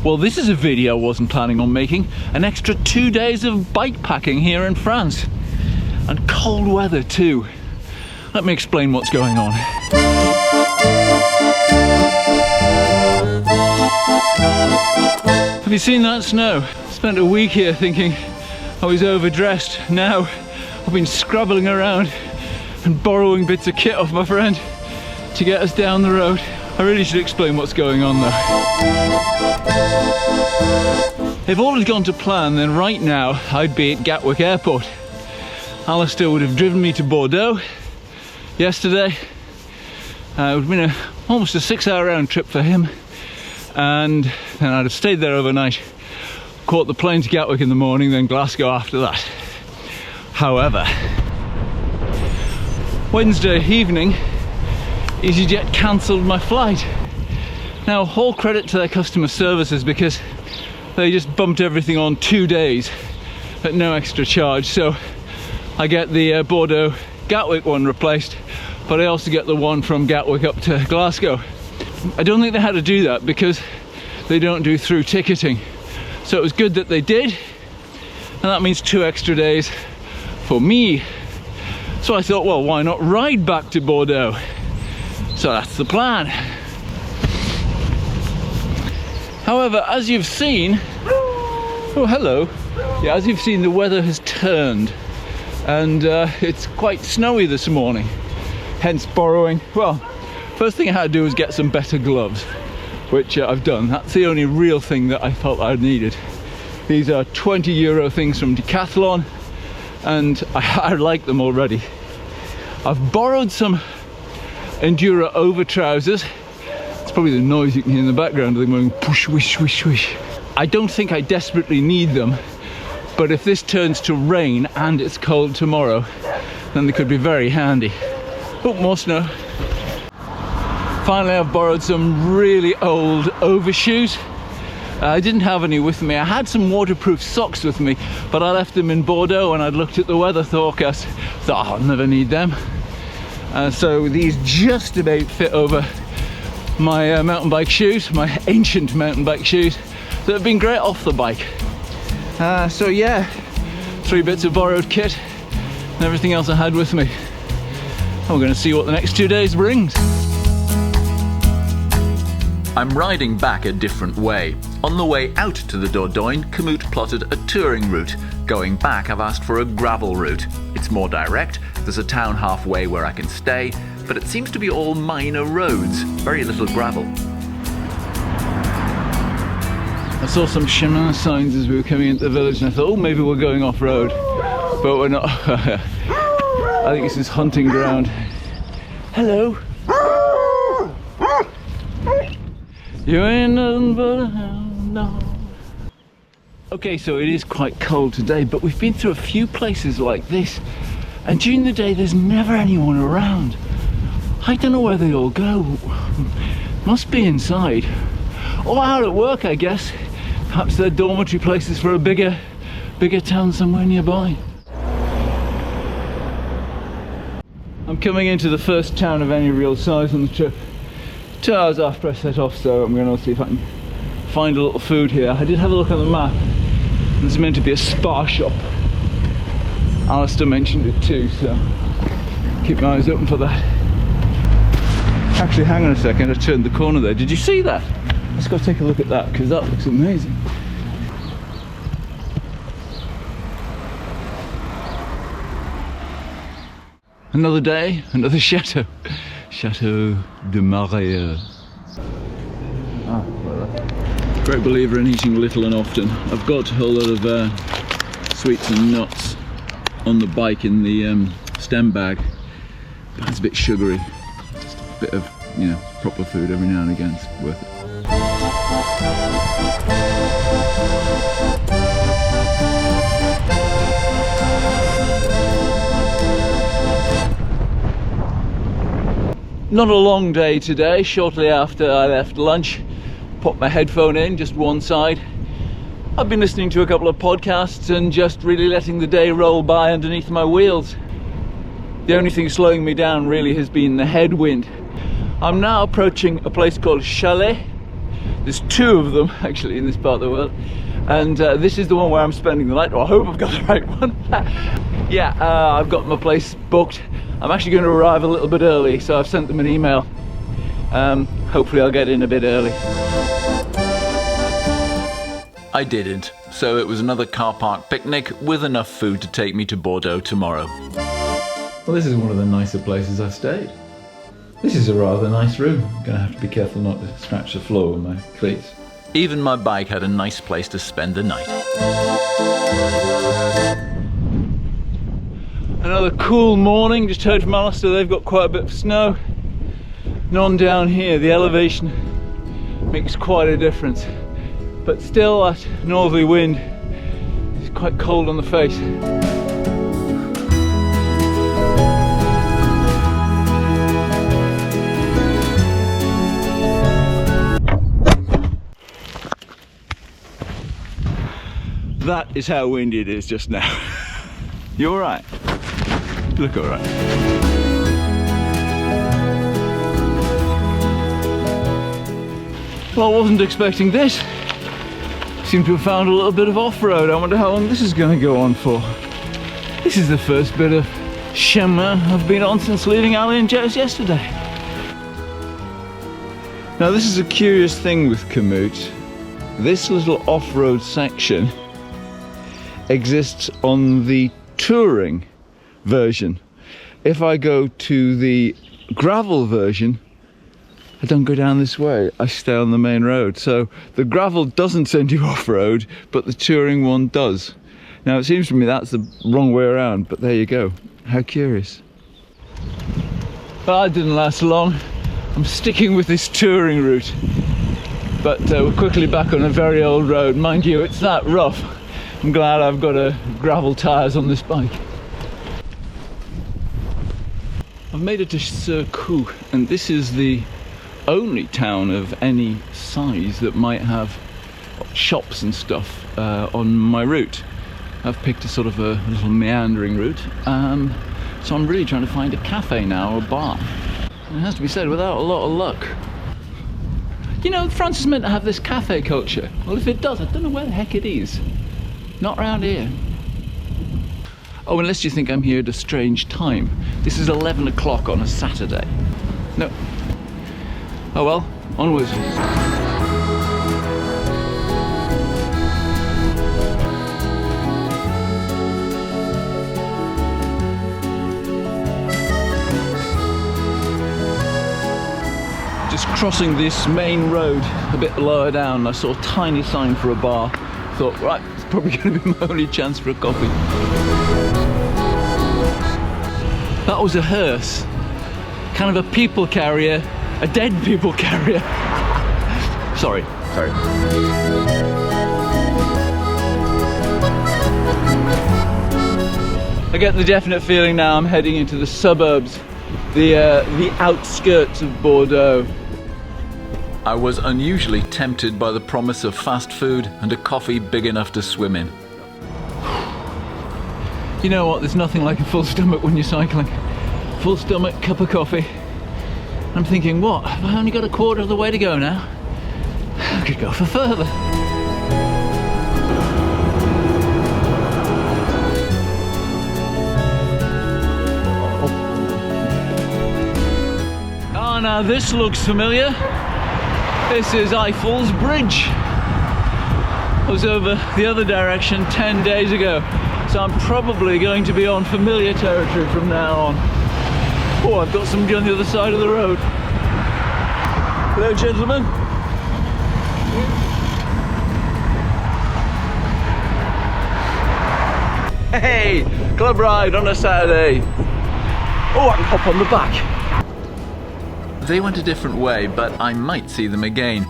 Well, this is a video I wasn't planning on making. An extra 2 days of bike packing here in France. And cold weather too. Let me explain what's going on. Have you seen that snow? Spent a week here thinking I was overdressed. Now I've been scrabbling around and borrowing bits of kit off my friend to get us down the road. I really should explain what's going on though. If all had gone to plan, then right now I'd be at Gatwick Airport. Alistair would have driven me to Bordeaux yesterday. It would have been almost a 6-hour round trip for him, and then I'd have stayed there overnight, caught the plane to Gatwick in the morning, then Glasgow after that. However, Wednesday evening, EasyJet cancelled my flight. Now, all credit to their customer services, because they just bumped everything on 2 days at no extra charge. So I get the Bordeaux Gatwick one replaced, but I also get the one from Gatwick up to Glasgow. I don't think they had to do that because they don't do through ticketing. So it was good that they did, and that means 2 extra days for me. So I thought, well, why not ride back to Bordeaux? So that's the plan. However, as you've seen, oh hello, yeah, as you've seen, the weather has turned, and it's quite snowy this morning, hence borrowing. Well, first thing I had to do was get some better gloves, which I've done. That's the only real thing that I felt I needed. These are €20 things from Decathlon, and I like them already. I've borrowed some Enduro over trousers. It's probably the noise you can hear in the background of them going push, wish, wish, wish. I don't think I desperately need them, but if this turns to rain and it's cold tomorrow, then they could be very handy. Oh, more snow. Finally, I've borrowed some really old overshoes. I didn't have any with me. I had some waterproof socks with me, but I left them in Bordeaux and I'd looked at the weather forecast, thought, oh, I'll never need them. So these just about fit over my mountain bike shoes, my ancient mountain bike shoes that have been great off the bike. So yeah, 3 bits of borrowed kit and everything else I had with me. And we're going to see what the next 2 days brings. I'm riding back a different way. On the way out to the Dordogne, Kamut plotted a touring route. Going back, I've asked for a gravel route. It's more direct, there's a town halfway where I can stay, but it seems to be all minor roads, very little gravel. I saw some chemin signs as we were coming into the village and I thought, oh, maybe we're going off-road, but we're not. I think this is hunting ground. Hello. You ain't nothing but a hound dog. Okay, so it is quite cold today, but we've been through a few places like this, and during the day there's never anyone around. I don't know where they all go. Must be inside. Or out at work, I guess. Perhaps they're dormitory places for a bigger town somewhere nearby. I'm coming into the first town of any real size on the trip. 2 hours after I set off, so I'm going to see if I can find a little food here. I did have a look on the map. There's meant to be a spa shop. Alistair mentioned it too, so keep my eyes open for that. Actually, hang on a second, I turned the corner there. Did you see that? Let's go take a look at that, because that looks amazing. Another day, another chateau. Chateau de Marais. Great believer in eating little and often. I've got a whole lot of sweets and nuts on the bike in the stem bag, but it's a bit sugary. Just a bit of, you know, proper food every now and again is worth it. Not a long day today. Shortly after I left lunch, popped my headphone in, just one side. I've been listening to a couple of podcasts and just really letting the day roll by underneath my wheels. The only thing slowing me down really has been the headwind. I'm now approaching a place called Chalet. There's two of them actually in this part of the world, and this is the one where I'm spending the night. Well, I hope I've got the right one. Yeah, I've got my place booked. I'm actually going to arrive a little bit early, so I've sent them an email. Hopefully I'll get in a bit early. I didn't, so it was another car park picnic with enough food to take me to Bordeaux tomorrow. Well, this is one of the nicer places I've stayed. This is a rather nice room. I'm going to have to be careful not to scratch the floor with my cleats. Even my bike had a nice place to spend the night. Another cool morning. Just heard from Alistair, they've got quite a bit of snow. And on down here, the elevation makes quite a difference. But still, that northerly wind is quite cold on the face. That is how windy it is just now. You all right? You look all right. Well, I wasn't expecting this. Seem to have found a little bit of off-road. I wonder how long this is going to go on for. This is the first bit of chemin I've been on since leaving Ali and Jez yesterday. Now this is a curious thing with Komoot. This little off-road section exists on the touring version. If I go to the gravel version, I don't go down this way, I stay on the main road. So the gravel doesn't send you off-road, but the touring one does. Now it seems to me that's the wrong way around, but there you go. How curious. Well, that didn't last long. I'm sticking with this touring route, but we're quickly back on a very old road. Mind you, it's that rough. I'm glad I've got gravel tyres on this bike. I've made it to Surcouf, and this is the only town of any size that might have shops and stuff on my route. I've picked a sort of a little meandering route, so I'm really trying to find a cafe now, or a bar. And it has to be said, without a lot of luck. You know, France is meant to have this cafe culture. Well, if it does, I don't know where the heck it is. Not round here. Oh, unless you think I'm here at a strange time. This is 11 o'clock on a Saturday. No. Oh well, onwards. Just crossing this main road a bit lower down, I saw a tiny sign for a bar. Thought, right, it's probably going to be my only chance for a coffee. That was a hearse, kind of a people carrier, a dead people carrier. Sorry. I get the definite feeling now I'm heading into the suburbs, the outskirts of Bordeaux. I was unusually tempted by the promise of fast food and a coffee big enough to swim in. You know what, there's nothing like a full stomach when you're cycling. Full stomach, cup of coffee. I'm thinking, what, have I only got a quarter of the way to go now? I could go for further. Oh, now this looks familiar. This is Eiffel's Bridge. I was over the other direction 10 days ago, so I'm probably going to be on familiar territory from now on. Oh, I've got somebody on the other side of the road. Hello, gentlemen. Hey, club ride on a Saturday. Oh, I can hop on the back. They went a different way, but I might see them again.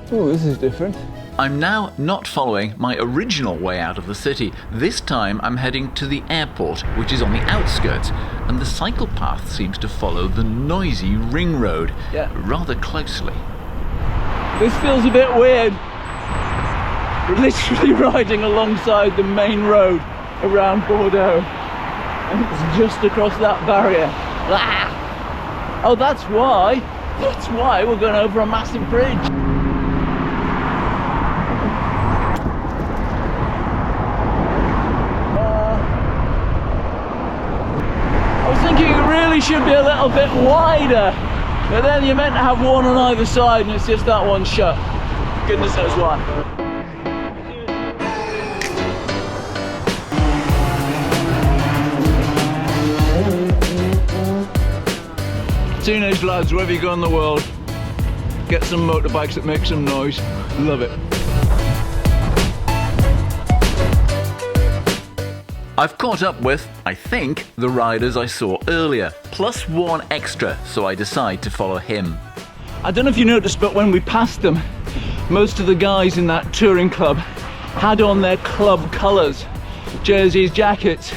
Oh, this is different. I'm now not following my original way out of the city. This time I'm heading to the airport, which is on the outskirts, and the cycle path seems to follow the noisy ring road rather closely. This feels a bit weird. We're literally riding alongside the main road around Bordeaux, and it's just across that barrier. Oh, that's why we're going over a massive bridge. should be a little bit wider, but then you're meant to have one on either side and it's just that one shut. Goodness knows why. Teenage lads, wherever you go in the world, get some motorbikes that make some noise. Love it. I've caught up with, I think, the riders I saw earlier, plus one extra, so I decide to follow him. I don't know if you noticed, but when we passed them, most of the guys in that touring club had on their club colours, jerseys, jackets.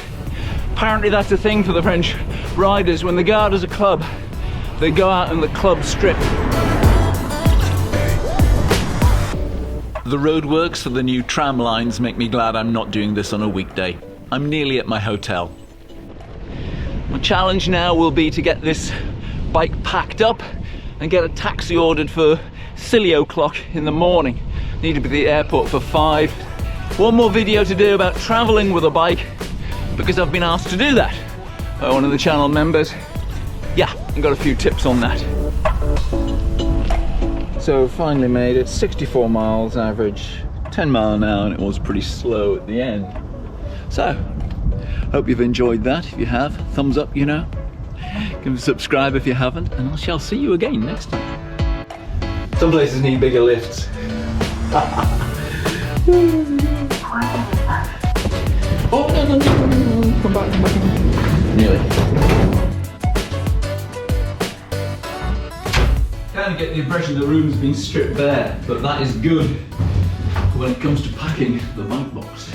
Apparently that's a thing for the French riders. When they go out as a club, they go out in the club strip. The roadworks for the new tram lines make me glad I'm not doing this on a weekday. I'm nearly at my hotel. My challenge now will be to get this bike packed up and get a taxi ordered for silly o'clock in the morning. Need to be at the airport for 5. One more video to do about travelling with a bike, because I've been asked to do that by one of the channel members. Yeah, I've got a few tips on that. So finally made it, 64 miles average, 10 mile an hour, and it was pretty slow at the end. So, hope you've enjoyed that. If you have, thumbs up, you know. Give us a subscribe if you haven't, and I shall see you again next time. Some places need bigger lifts. Oh, no, come back. Nearly. Kind of get the impression the room's been stripped bare, but that is good when it comes to packing the bike box.